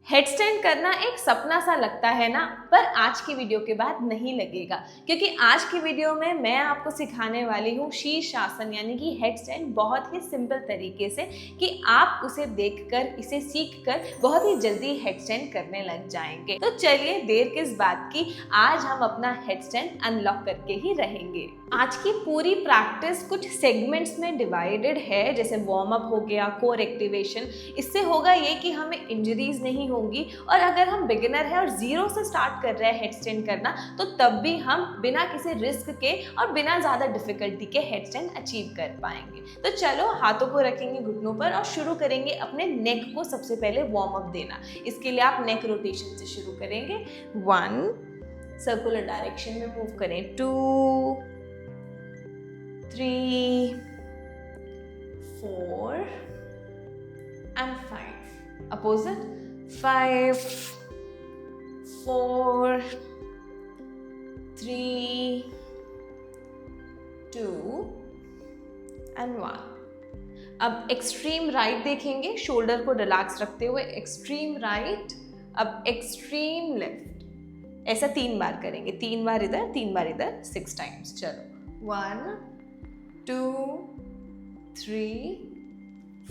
Headstand करना एक सपना सा लगता है ना, पर आज की वीडियो के बाद नहीं लगेगा, क्योंकि आज की वीडियो में मैं आपको सिखाने वाली हूँ शीर्षासन यानी कि हेडस्टैंड बहुत ही सिंपल तरीके से कि आप उसे देखकर, इसे सीखकर बहुत ही जल्दी हेडस्टैंड करने लग जाएंगे। तो चलिए देर किस बात की, आज हम अपना हेडस्टैंड अनलॉक करके ही रहेंगे। आज की पूरी प्रैक्टिस कुछ सेगमेंट्स में डिवाइडेड है, जैसे वार्म अप हो गया, कोर एक्टिवेशन। इससे होगा ये कि हमें इंजरीज नहीं होंगी, और अगर हम बिगिनर है और जीरो से स्टार्ट कर रहे हैं हेडस्टैंड करना, तो तब भी हम बिना किसी रिस्क के और बिना ज्यादा डिफिकल्टी के हेडस्टैंड अचीव कर पाएंगे। तो चलो हाथों को रखेंगे घुटनों पर और शुरू करेंगे अपने नेक को सबसे पहले वार्म अप देना। इसके लिए आप नेक रोटेशन से शुरू करेंगे। 1, सर्कुलर डायरेक्शन में मूव करें, 2, 3, 4 and 5. Opposite. 5, 4, 3, 2 and 1. अब एक्सट्रीम राइट देखेंगे, शोल्डर को रिलैक्स रखते हुए एक्सट्रीम राइट, अब एक्सट्रीम लेफ्ट। ऐसा 3 बार करेंगे, 3 बार इधर 3 बार इधर, 6 टाइम्स। चलो 1, 2, 3,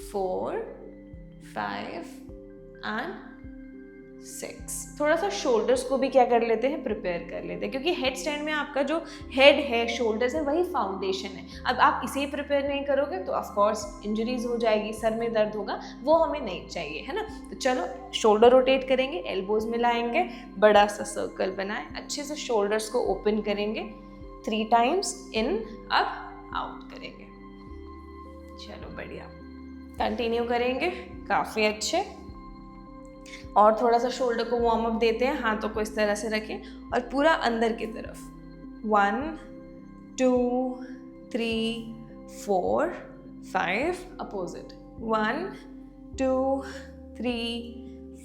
4, 5 and 6। थोड़ा सा शोल्डर्स को भी क्या कर लेते हैं, प्रिपेयर कर लेते हैं, क्योंकि हेड स्टैंड में आपका जो हेड है, शोल्डर्स है, वही फाउंडेशन है। अब आप इसे ही प्रिपेयर नहीं करोगे तो ऑफ कोर्स इंजरीज हो जाएगी, सर में दर्द होगा, वो हमें नहीं चाहिए, है ना। तो चलो शोल्डर रोटेट करेंगे, एल्बोज में लाएंगे, बड़ा सा सर्कल बनाए, अच्छे से शोल्डर्स को ओपन करेंगे, 3 टाइम्स इन अप आउट करेंगे। चलो बढ़िया, कंटिन्यू करेंगे, काफी अच्छे। और थोड़ा सा शोल्डर को वार्म अप देते हैं, हाथों को इस तरह से रखें और पूरा अंदर की तरफ। 1, 2, 3, 4, 5, अपोजिट। 1, 2, 3,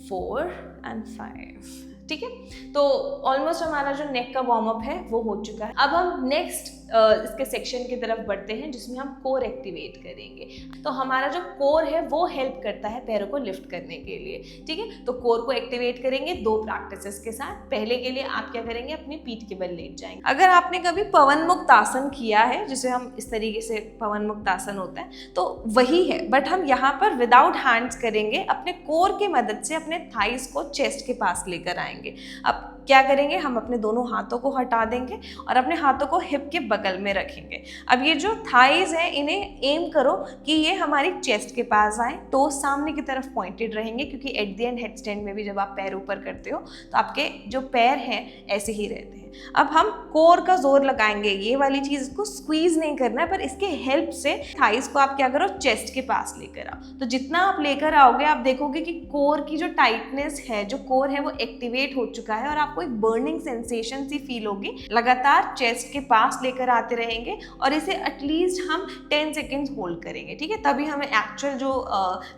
4 and 5। ठीक है, तो ऑलमोस्ट हमारा जो नेक का वार्म अप है वो हो चुका है। अब हम नेक्स्ट इसके सेक्शन की तरफ बढ़ते हैं, जिसमें हम कोर एक्टिवेट करेंगे। तो हमारा जो कोर है वो हेल्प करता है पैरों को लिफ्ट करने के लिए। ठीक है, तो कोर को एक्टिवेट करेंगे 2 प्रैक्टिसेस के साथ। पहले के लिए आप क्या करेंगे, अपनी पीठ के बल लेट जाएंगे। अगर आपने कभी पवन मुक्त आसन किया है, जिसे हम इस तरीके से पवन मुक्त आसन होता है, तो वही है, बट हम यहाँ पर विदाउट हैंड्स करेंगे, अपने कोर की मदद से अपने थाइस को चेस्ट के पास लेकर आएंगे। अब क्या करेंगे, हम अपने दोनों हाथों को हटा देंगे और अपने हाथों को हिप के बगल में रखेंगे। अब ये जो थाइज है, इन्हें एम करो कि ये हमारी चेस्ट के पास आए, तो सामने की तरफ पॉइंटेड रहेंगे, क्योंकि at the end head stand में भी जब आप पैर ऊपर करते हो तो आपके जो पैर हैं ऐसे ही रहते हैं। अब हम कोर का जोर लगाएंगे, ये वाली चीज को स्क्वीज नहीं करना है, पर इसके हेल्प से थाइस को आप क्या करो, चेस्ट के पास लेकर आओ। तो जितना आप लेकर आओगे, आप देखोगे कि कोर की जो टाइटनेस है, जो कोर है, वो एक्टिवेट हो चुका है और आपको एक बर्निंग सेंसेशन सी फील होगी। लगातार चेस्ट के पास लेकर आते रहेंगे और इसे एटलीस्ट हम 10 सेकेंड्स होल्ड करेंगे। ठीक है, तभी हमें एक्चुअल जो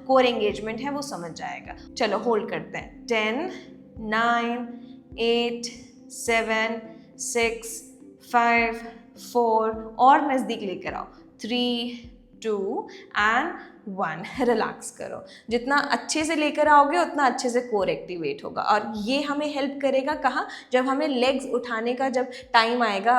कोर एंगेजमेंट है वो समझ जाएगा। चलो होल्ड करते हैं। 10, 9, 8, 7, 6, 5, 4 और नजदीक लेकर आओ, 3, 2 and 1। रिलैक्स करो, जितना अच्छे से लेकर आओगे उतना अच्छे से कोर एक्टिवेट होगा। और ये हमें हेल्प करेगा कहाँ, जब हमें लेग्स उठाने का जब टाइम आएगा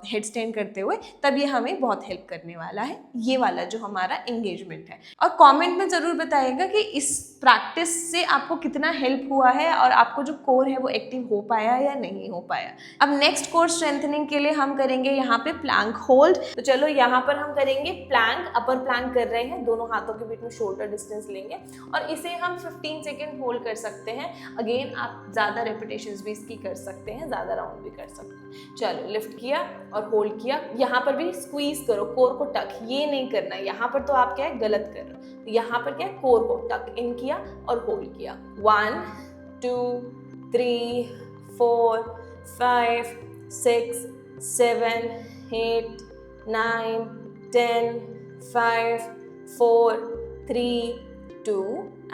हेड स्टैंड करते हुए, तब ये हमें बहुत हेल्प करने वाला है, ये वाला जो हमारा एंगेजमेंट है। और कमेंट में ज़रूर बताइएगा कि इस प्रैक्टिस से आपको कितना हेल्प हुआ है और आपको जो कोर है वो एक्टिव हो पाया या नहीं हो पाया। अब नेक्स्ट कोर स्ट्रेंथनिंग के लिए हम करेंगे यहाँ पे प्लैंक होल्ड। तो चलो यहाँ पर हम करेंगे प्लैंक, अपर प्लैंक कर रहे हैं, दोनों हाथों के बीच में शोल्डर डिस्टेंस लेंगे और इसे हम 15 सेकेंड होल्ड कर सकते हैं। अगेन आप ज़्यादा रेपिटेशंस भी इसकी कर सकते हैं, ज़्यादा राउंड भी कर सकते हैं। चलो लिफ्ट किया और होल्ड किया, यहाँ पर भी स्क्वीज करो, कोर को टक, ये नहीं करना, यहाँ पर तो आप क्या है, गलत कर रहे हो। तो यहाँ पर क्या है, कोर को टक इन किया और होल्ड किया। 1, 2, 3, 4, 5, 6, 7, 8, 9, 10, 5, 4, 3, 2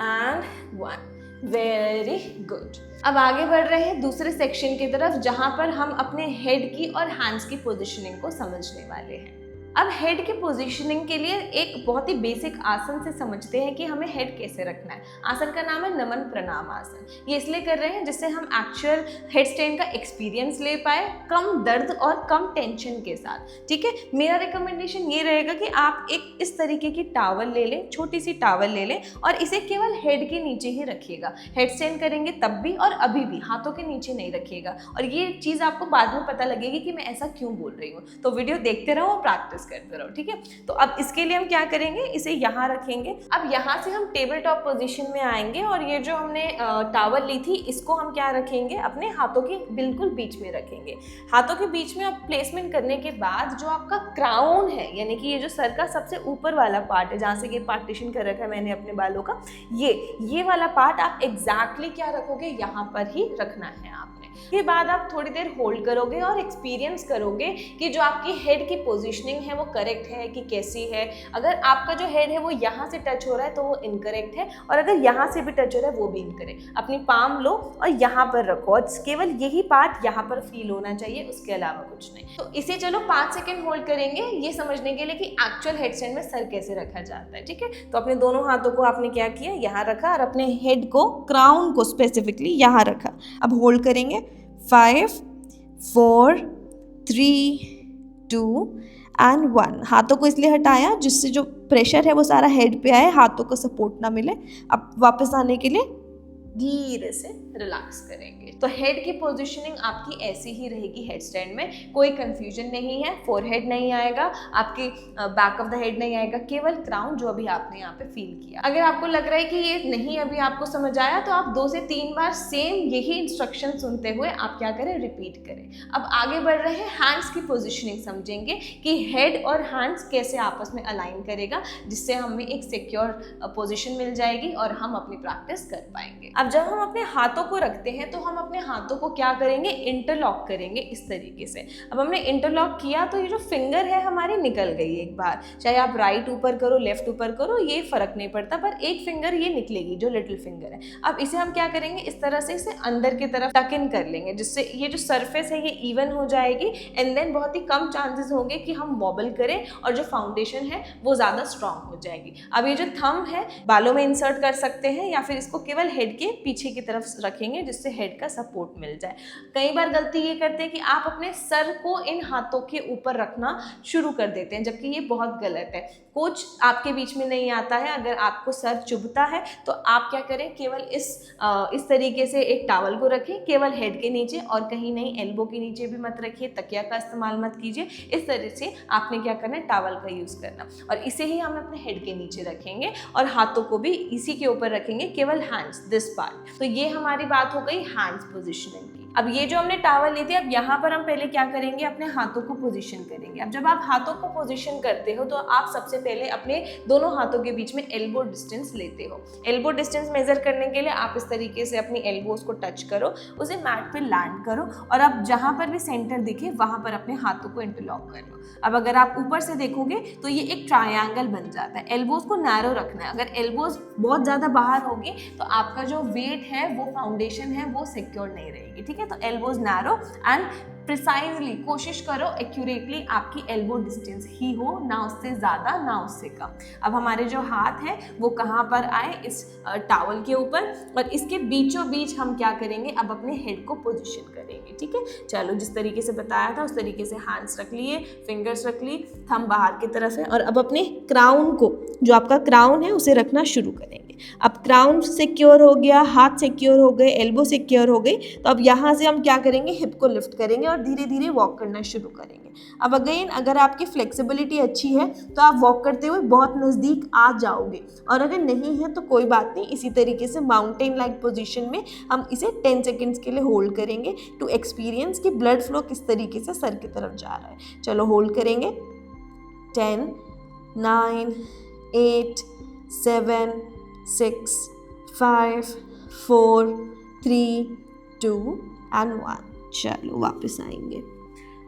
and 1। Very good. अब आगे बढ़ रहे हैं दूसरे सेक्शन की तरफ, जहां पर हम अपने हेड की और हैंड्स की पोजीशनिंग को समझने वाले हैं। अब हेड के पोजीशनिंग के लिए एक बहुत ही बेसिक आसन से समझते हैं कि हमें हेड कैसे रखना है। आसन का नाम है नमन प्रणाम आसन। ये इसलिए कर रहे हैं जिससे हम एक्चुअल हेड स्टैंड का एक्सपीरियंस ले पाए, कम दर्द और कम टेंशन के साथ। ठीक है, मेरा रिकमेंडेशन ये रहेगा कि आप एक इस तरीके की टॉवल ले लें, छोटी सी टॉवल ले लें और इसे केवल हेड के नीचे ही रखिएगा। हेड स्टैंड करेंगे तब भी और अभी भी हाथों के नीचे नहीं रखिएगा। और ये चीज़ आपको बाद में पता लगेगी कि मैं ऐसा क्यों बोल रही हूँ, तो वीडियो देखते रहो और प्रैक्टिस करते रहो। ठीक है, तो अब इसके लिए हम क्या करेंगे, इसे यहाँ रखेंगे। अब यहाँ से हम टेबल टॉप पोजीशन में आएंगे और ये जो हमने टॉवल ली थी इसको हम क्या रखेंगे, अपने हाथों के बिल्कुल बीच में रखेंगे। हाथों के बीच में आप प्लेसमेंट करने के बाद जो आपका क्राउन है, यानी कि ये जो सर का सबसे ऊपर वाला पार्ट है, जहाँ से ये पार्टीशन कर रखा है मैंने अपने बालों का, ये वाला पार्ट आप एग्जैक्टली क्या रखोगे, यहाँ पर ही रखना है आपने। के बाद आप थोड़ी देर होल्ड करोगे और एक्सपीरियंस करोगे कि जो आपकी हेड की पोजीशनिंग है वो करेक्ट है कि कैसी है। अगर आपका जो हेड है वो यहाँ से टच हो रहा है तो वो इनकरेक्ट है, और अगर यहाँ से भी टच हो रहा है वो भी इनकरेक्ट। अपनी पाम लो और यहाँ पर रखो और केवल यही पार्ट यहाँ पर फील होना चाहिए, उसके अलावा कुछ नहीं। तो इसे चलो 5 सेकेंड होल्ड करेंगे ये समझने के लिए कि एक्चुअल हेड स्टैंड में सर कैसे रखा जाता है। ठीक है, तो अपने दोनों हाथों को आपने क्या किया, यहाँ रखा और अपने हेड को, क्राउन को स्पेसिफिकली यहाँ रखा। अब होल्ड करेंगे 5, 4, 3, 2 एंड 1। हाथों को इसलिए हटाया जिससे जो प्रेशर है वो सारा हेड पे आए, हाथों को सपोर्ट ना मिले। अब वापस आने के लिए धीरे से रिलैक्स करेंगे। तो हेड की पोजीशनिंग आपकी ऐसी ही रहेगी हेड स्टैंड में, कोई कंफ्यूजन नहीं है। फोरहेड नहीं आएगा, आपके बैक ऑफ द हेड नहीं आएगा, केवल क्राउन जो अभी आपने यहाँ पे फील किया। अगर आपको लग रहा है कि ये नहीं अभी आपको समझ आया तो आप 2 से 3 बार सेम यही इंस्ट्रक्शन सुनते हुए आप क्या करें, रिपीट करें। अब आगे बढ़ रहे हैं, हैंड्स की पोजिशनिंग समझेंगे कि हेड और हैंड्स कैसे आपस में अलाइन करेगा, जिससे हमें एक सिक्योर पोजिशन मिल जाएगी और हम अपनी प्रैक्टिस कर पाएंगे। अब जब हम अपने हाथों को रखते हैं तो हम अपने हाथों को क्या करेंगे, इंटरलॉक करेंगे इस तरीके से। अब हमने इंटरलॉक किया तो ये जो फिंगर है हमारी निकल गई एक बार, चाहे आप राइट ऊपर करो लेफ्ट ऊपर करो ये फर्क नहीं पड़ता, पर एक फिंगर ये निकलेगी जो लिटिल फिंगर है। अब इसे हम क्या करेंगे, इस तरह से इसे अंदर की तरफ टक इन कर लेंगे, जिससे ये जो सरफेस है ये इवन हो जाएगी एंड देन बहुत ही कम चांसेस होंगे कि हम वॉबल करें और जो फाउंडेशन है वो ज़्यादा स्ट्रांग हो जाएगी। अब ये जो थंब है बालों में इंसर्ट कर सकते हैं या फिर इसको केवल हेड के पीछे की तरफ रखेंगे जिससे हेड का सपोर्ट मिल जाए। कई बार गलती ये करते हैं कि आप अपने सर को इन हाथों के ऊपर रखना शुरू कर देते हैं, जबकि ये बहुत गलत है। कुछ आपके बीच में नहीं आता है, अगर आपको सर चुभता है तो आप क्या करें, केवल इस तरीके से एक टॉवल को रखें केवल हेड के नीचे और कहीं नहीं, एल्बो के नीचे भी मत रखिए, तकिया का इस्तेमाल मत कीजिए। इस तरह से आपने क्या करना है, टॉवल का यूज़ करना, और इसे ही हम अपने हेड के नीचे रखेंगे और हाथों को भी इसी के ऊपर रखेंगे, केवल हैंड्स दिस पार्ट। तो ये हमारी बात हो गई हैंड्स पोजिशनिंग की। अब ये जो हमने टॉवल ली थी, अब यहाँ पर हम पहले क्या करेंगे, अपने हाथों को पोजीशन करेंगे। अब जब आप हाथों को पोजीशन करते हो तो आप सबसे पहले अपने दोनों हाथों के बीच में एल्बो डिस्टेंस लेते हो। एल्बो डिस्टेंस मेजर करने के लिए आप इस तरीके से अपनी एल्बोज को टच करो, उसे मैट पे लैंड करो और अब जहाँ पर भी सेंटर दिखे वहाँ पर अपने हाथों को इंटरलॉक कर लो। अब अगर आप ऊपर से देखोगे तो ये एक ट्रायंगल बन जाता है। एल्बोज को नैरो रखना है, अगर एल्बोज बहुत ज़्यादा बाहर होगी तो आपका जो वेट है वो फाउंडेशन है वो सिक्योर नहीं रहेगी। ठीक है, तो एल्बोज नैरो एंड प्रिसाइजली कोशिश करो एक्यूरेटली आपकी एल्बो डिस्टेंस ही हो, ना उससे ज़्यादा ना उससे कम। अब हमारे जो हाथ है वो कहाँ पर आए, इस टॉवल के ऊपर, और इसके बीचों बीच हम क्या करेंगे, अब अपने हेड को पोजीशन करेंगे। ठीक है, चलो जिस तरीके से बताया था उस तरीके से हैंड्स रख लिए, फिंगर्स रख ली, थंब बाहर की तरफ है और अब अपने क्राउन को, जो आपका क्राउन है उसे रखना शुरू करेंगे। अब क्राउन सिक्योर हो गया, हाथ सिक्योर हो गए, एल्बो सिक्योर हो गई, तो अब यहाँ से हम क्या करेंगे, हिप को लिफ्ट करेंगे और धीरे धीरे वॉक करना शुरू करेंगे। अब अगेन अगर आपकी फ्लेक्सिबिलिटी अच्छी है तो आप वॉक करते हुए बहुत नज़दीक आ जाओगे, और अगर नहीं है तो कोई बात नहीं, इसी तरीके से माउंटेन लाइक पोजीशन में हम इसे 10 सेकेंड्स के लिए होल्ड करेंगे टू एक्सपीरियंस कि ब्लड फ्लो किस तरीके से सर की तरफ जा रहा है। चलो होल्ड करेंगे, 10, 9, 8, 7, 6, 5, 4, 3, 2 एंड 1। चलो वापस आएंगे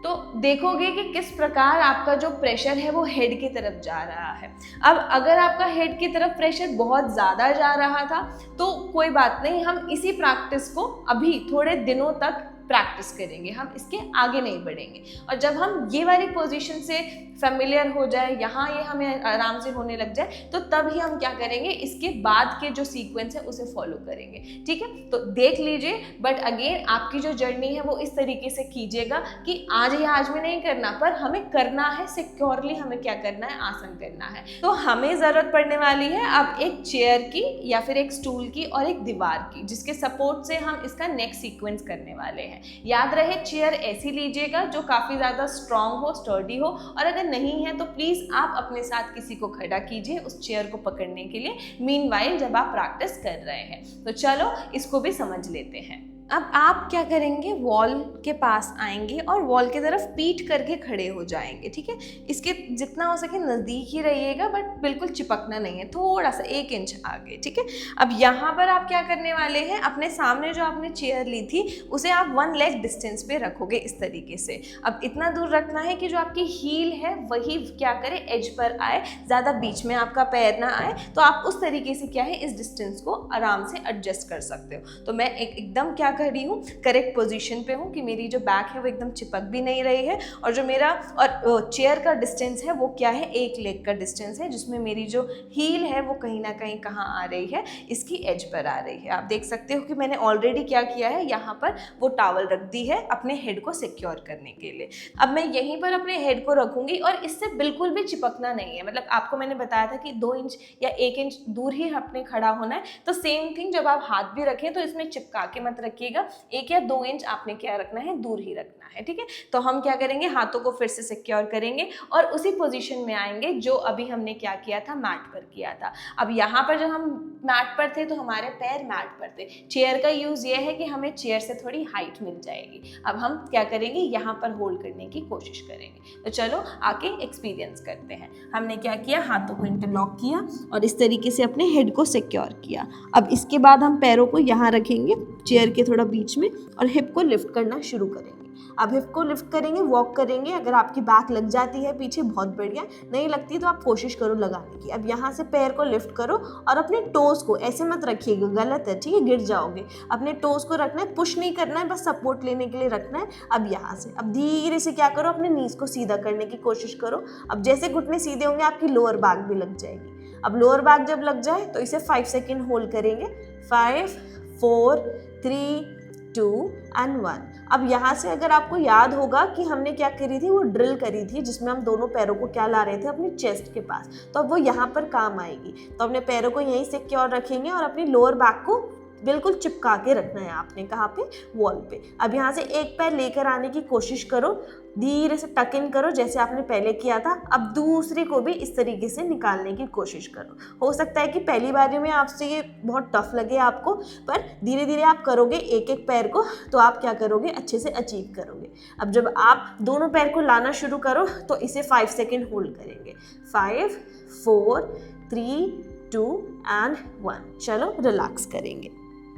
तो देखोगे कि किस प्रकार आपका जो प्रेशर है वो हेड की तरफ जा रहा है। अब अगर आपका हेड की तरफ प्रेशर बहुत ज़्यादा जा रहा था तो कोई बात नहीं, हम इसी प्रैक्टिस को अभी थोड़े दिनों तक प्रैक्टिस करेंगे, हम इसके आगे नहीं बढ़ेंगे। और जब हम ये वाली पोजीशन से फेमिलियर हो जाए, यहाँ ये हमें आराम से होने लग जाए, तो तब ही हम क्या करेंगे, इसके बाद के जो सीक्वेंस है उसे फॉलो करेंगे। ठीक है, तो देख लीजिए। बट अगेन आपकी जो जर्नी है वो इस तरीके से कीजिएगा कि आज या आज में नहीं करना, पर हमें करना है सिक्योरली, हमें क्या करना है, आसन करना है। तो हमें जरूरत पड़ने वाली है अब एक चेयर की या फिर एक स्टूल की और एक दीवार की, जिसके सपोर्ट से हम इसका नेक्स्ट सीक्वेंस करने वाले हैं। याद रहे चेयर ऐसी लीजिएगा जो काफी ज्यादा स्ट्रांग हो, स्टर्डी हो, और अगर नहीं है तो प्लीज आप अपने साथ किसी को खड़ा कीजिए उस चेयर को पकड़ने के लिए, मीनवाइल जब आप प्रैक्टिस कर रहे हैं। तो चलो इसको भी समझ लेते हैं। अब आप क्या करेंगे, वॉल के पास आएंगे और वॉल की तरफ पीठ करके खड़े हो जाएंगे। ठीक है, इसके जितना हो सके नज़दीक ही रहिएगा, बट बिल्कुल चिपकना नहीं है, थोड़ा सा 1 इंच आगे। ठीक है, अब यहाँ पर आप क्या करने वाले हैं, अपने सामने जो आपने चेयर ली थी उसे आप 1 लेग डिस्टेंस पे रखोगे इस तरीके से। अब इतना दूर रखना है कि जो आपकी हील है वही क्या करे, एज पर आए, ज़्यादा बीच में आपका पैर ना आए। तो आप उस तरीके से क्या है, इस डिस्टेंस को आराम से एडजस्ट कर सकते हो। तो मैं एकदम क्या कर रही हूँ, करेक्ट पोजीशन पे हूँ कि मेरी जो बैक है वो एकदम चिपक भी नहीं रही है, और जो मेरा और चेयर का डिस्टेंस है वो क्या है, 1 लेग का डिस्टेंस है, जिसमें मेरी जो हील है वो कहीं ना कहीं कहाँ आ रही है, इसकी एज पर आ रही है। आप देख सकते हो कि मैंने ऑलरेडी क्या किया है, यहाँ पर वो टॉवल रख दी है अपने हेड को सिक्योर करने के लिए। अब मैं यहीं पर अपने हेड को रखूंगी और इससे बिल्कुल भी चिपकना नहीं है। मतलब आपको मैंने बताया था कि 2 इंच या 1 इंच दूर ही अपने खड़ा होना है, तो सेम थिंग जब आप हाथ भी रखें तो इसमें चिपका के मत रखिएगा, 1 या 2 इंच आपने क्या रखना है, दूर ही रखना है। ठीक है, तो हम क्या करेंगे, हाथों को फिर से सिक्योर करेंगे और उसी पोजीशन में आएंगे जो अभी हमने क्या किया था, मैट पर किया था। अब यहाँ पर जब हम मैट पर थे तो हमारे पैर मैट पर थे। चेयर का यूज ये है कि हमें चेयर से थोड़ी हाइट मिल जाएगी। अब हम क्या करेंगे, यहाँ पर होल्ड करने की कोशिश करेंगे। तो चलो आके एक्सपीरियंस करते हैं। हमने क्या किया, हाथों को इंटरलॉक किया और इस तरीके से अपने हेड को सिक्योर किया। अब इसके बाद हम पैरों को यहाँ रखेंगे चेयर के थोड़ा बीच में और हिप को लिफ्ट करना शुरू करेंगे। अब हिप को लिफ्ट करेंगे, वॉक करेंगे। अगर आपकी बैक लग जाती है पीछे, बहुत बढ़िया, नहीं लगती तो आप कोशिश करो लगाने की। अब यहाँ से पैर को लिफ्ट करो और अपने टोस को ऐसे मत रखिएगा, गलत है, ठीक है, गिर जाओगे। अपने टोस को रखना है, पुश नहीं करना है, बस सपोर्ट लेने के लिए रखना है। अब यहाँ से अब धीरे से क्या करो, अपने नीज को सीधा करने की कोशिश करो। अब जैसे घुटने सीधे होंगे आपकी लोअर बैक भी लग जाएगी। अब लोअर बैक जब लग जाए तो इसे 5 सेकेंड होल्ड करेंगे। 5 4 3 2 and 1। अब यहाँ से अगर आपको याद होगा कि हमने क्या करी थी, वो ड्रिल करी थी जिसमें हम दोनों पैरों को क्या ला रहे थे, अपने चेस्ट के पास, तो अब वो यहाँ पर काम आएगी। तो अपने पैरों को यहीं सिक्योर रखेंगे और अपनी लोअर बैक को बिल्कुल चिपका के रखना है आपने, कहाँ पे, वॉल पे। अब यहाँ से एक पैर लेकर आने की कोशिश करो, धीरे से टक इन करो जैसे आपने पहले किया था। अब दूसरे को भी इस तरीके से निकालने की कोशिश करो। हो सकता है कि पहली बारी में आपसे ये बहुत टफ लगे आपको, पर धीरे धीरे आप करोगे एक एक पैर को तो आप क्या करोगे, अच्छे से अचीव करोगे। अब जब आप दोनों पैर को लाना शुरू करो तो इसे 5 सेकेंड होल्ड करेंगे। 5 4 3 2 and 1। चलो रिलैक्स करेंगे।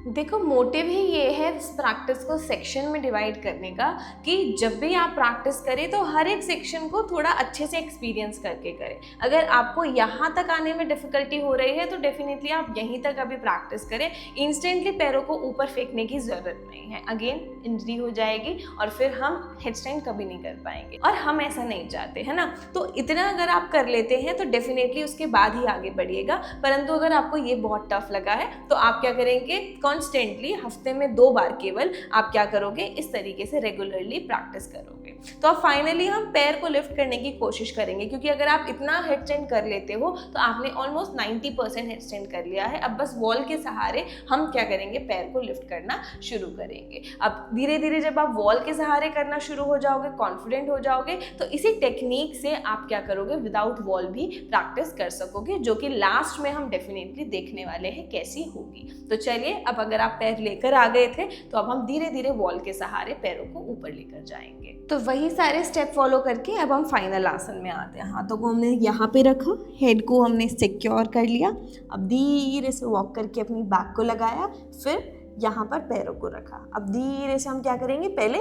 देखो मोटिव ही ये है इस प्रैक्टिस को सेक्शन में डिवाइड करने का, कि जब भी आप प्रैक्टिस करें तो हर एक सेक्शन को थोड़ा अच्छे से एक्सपीरियंस करके करें। अगर आपको यहाँ तक आने में डिफ़िकल्टी हो रही है तो डेफिनेटली आप यहीं तक अभी प्रैक्टिस करें। इंस्टेंटली पैरों को ऊपर फेंकने की ज़रूरत नहीं है, अगेन इंजरी हो जाएगी और फिर हम हेडस्टैंड कभी नहीं कर पाएंगे, और हम ऐसा नहीं चाहते, है ना। तो इतना अगर आप कर लेते हैं तो डेफिनेटली उसके बाद ही आगे बढ़िएगा। परंतु अगर आपको ये बहुत टफ लगा है तो आप क्या करेंगे, कॉन्स्टेंटली हफ्ते में 2 बार केवल आप क्या करोगे, इस तरीके से रेगुलरली प्रैक्टिस करोगे। तो अब फाइनली हम पैर को लिफ्ट करने की कोशिश करेंगे, क्योंकि अगर आप इतना हेडस्टैंड कर लेते हो तो आपने ऑलमोस्ट 90% हेडस्टैंड कर लिया है। अब बस वॉल के सहारे हम क्या करेंगे, पैर को लिफ्ट करना शुरू करेंगे। अब धीरे धीरे जब आप वॉल के सहारे करना शुरू हो जाओगे, कॉन्फिडेंट हो जाओगे, तो इसी टेक्निक से आप क्या करोगे, विदाउट वॉल भी प्रैक्टिस कर सकोगे, जो कि लास्ट में हम डेफिनेटली देखने वाले हैं कैसी होगी। तो चलिए, अब अगर आप पैर लेकर आ गए थे तो अब हम धीरे धीरे वॉल के सहारे पैरों को ऊपर लेकर जाएंगे। तो वही सारे स्टेप फॉलो करके अब हम फाइनल आसन में आते हैं। हाथों को हमने यहाँ पे रखा, हेड को हमने सिक्योर कर लिया। अब धीरे से वॉक करके अपनी बैक को लगाया, फिर यहाँ पर पैरों को रखा। अब धीरे से हम क्या करेंगे, पहले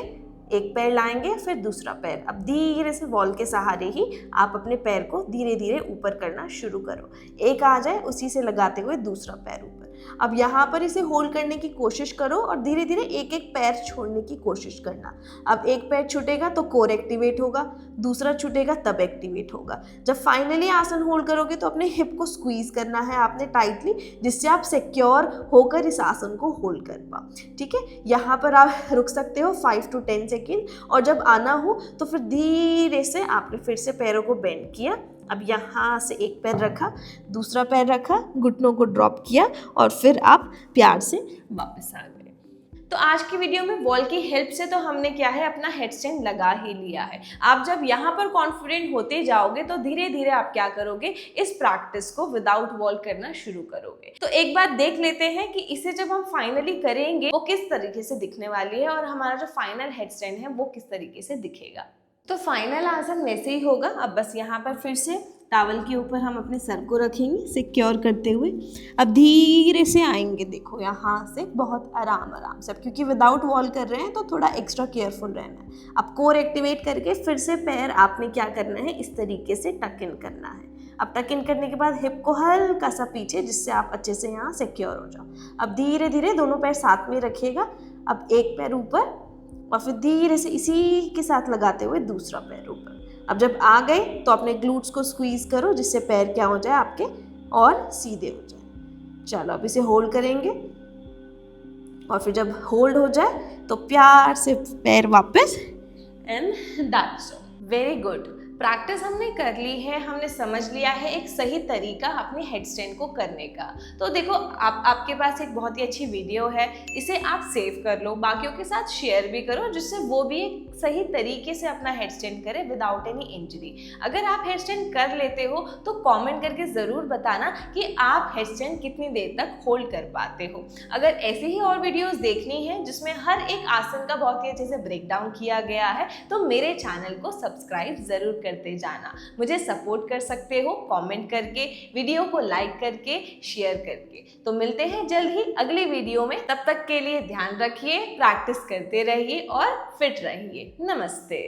एक पैर लाएंगे फिर दूसरा पैर। अब धीरे से वॉल के सहारे ही आप अपने पैर को धीरे धीरे ऊपर करना शुरू करो। एक आ जाए उसी से लगाते हुए दूसरा पैर ऊपर। अब यहाँ पर इसे होल्ड करने की कोशिश करो और धीरे धीरे एक एक पैर छोड़ने की कोशिश करना। अब एक पैर छूटेगा तो कोर एक्टिवेट होगा, दूसरा छूटेगा तब एक्टिवेट होगा। जब फाइनली आसन होल्ड करोगे तो अपने हिप को स्क्वीज करना है आपने टाइटली, जिससे आप सिक्योर होकर इस आसन को होल्ड कर पाओ। ठीक है, यहाँ पर आप रुक सकते हो 5 to 10 सेकेंड, और जब आना हो तो फिर धीरे से आपने फिर से पैरों को बेंड किया। अब यहाँ से एक पैर रखा, दूसरा पैर रखा, घुटनों को ड्रॉप किया और फिर आप प्यार से वापस आ गए। तो आज की वीडियो में वॉल की हेल्प से तो हमने क्या है, अपना हेड स्टैंड लगा ही लिया है। आप जब यहाँ पर कॉन्फिडेंट होते जाओगे तो धीरे धीरे आप क्या करोगे, इस प्रैक्टिस को विदाउट वॉल करना शुरू करोगे। तो एक बात देख लेते हैं कि इसे जब हम फाइनली करेंगे वो किस तरीके से दिखने वाली है और हमारा जो फाइनल हेड स्टैंड है वो किस तरीके से दिखेगा। तो फाइनल आसन वैसे ही होगा। अब बस यहाँ पर फिर से टॉवल के ऊपर हम अपने सर को रखेंगे सिक्योर करते हुए। अब धीरे से आएंगे, देखो यहाँ से बहुत आराम से, क्योंकि विदाउट वॉल कर रहे हैं तो थोड़ा एक्स्ट्रा केयरफुल रहना है। अब कोर एक्टिवेट करके फिर से पैर आपने क्या करना है, इस तरीके से टक इन करना है। अब टक इन करने के बाद हिप को हल्का सा पीछे, जिससे आप अच्छे से यहाँ सिक्योर हो जाओ। अब धीरे धीरे दोनों पैर साथ में रखिएगा। अब एक पैर ऊपर और फिर धीरे से इसी के साथ लगाते हुए दूसरा पैर ऊपर। अब जब आ गए तो अपने ग्लूट्स को स्क्वीज करो, जिससे पैर क्या हो जाए आपके और सीधे हो जाए। चलो अब इसे होल्ड करेंगे और फिर जब होल्ड हो जाए तो प्यार से पैर वापस, and that's all. Very good. Practice हमने कर ली है, हमने समझ लिया है एक सही तरीका अपने हेड स्टैंड को करने का। तो देखो आपके पास एक बहुत ही अच्छी वीडियो है, इसे आप सेव कर लो, बाकियों के साथ शेयर भी करो, जिससे वो भी एक सही तरीके से अपना हेड स्टैंड करे विदाउट एनी इंजरी। अगर आप हेड स्टैंड कर लेते हो तो कमेंट करके ज़रूर बताना कि आप हेड स्टैंड कितनी देर तक होल्ड कर पाते हो। अगर ऐसे ही और वीडियोस देखनी है जिसमें हर एक आसन का बहुत ही अच्छे से ब्रेक डाउन किया गया है तो मेरे चैनल को सब्सक्राइब ज़रूर करते जाना। मुझे सपोर्ट कर सकते हो कमेंट करके, वीडियो को लाइक करके, शेयर करके। तो मिलते हैं जल्द ही अगली वीडियो में। तब तक के लिए ध्यान रखिए, प्रैक्टिस करते रहिए और फिट रहिए। नमस्ते।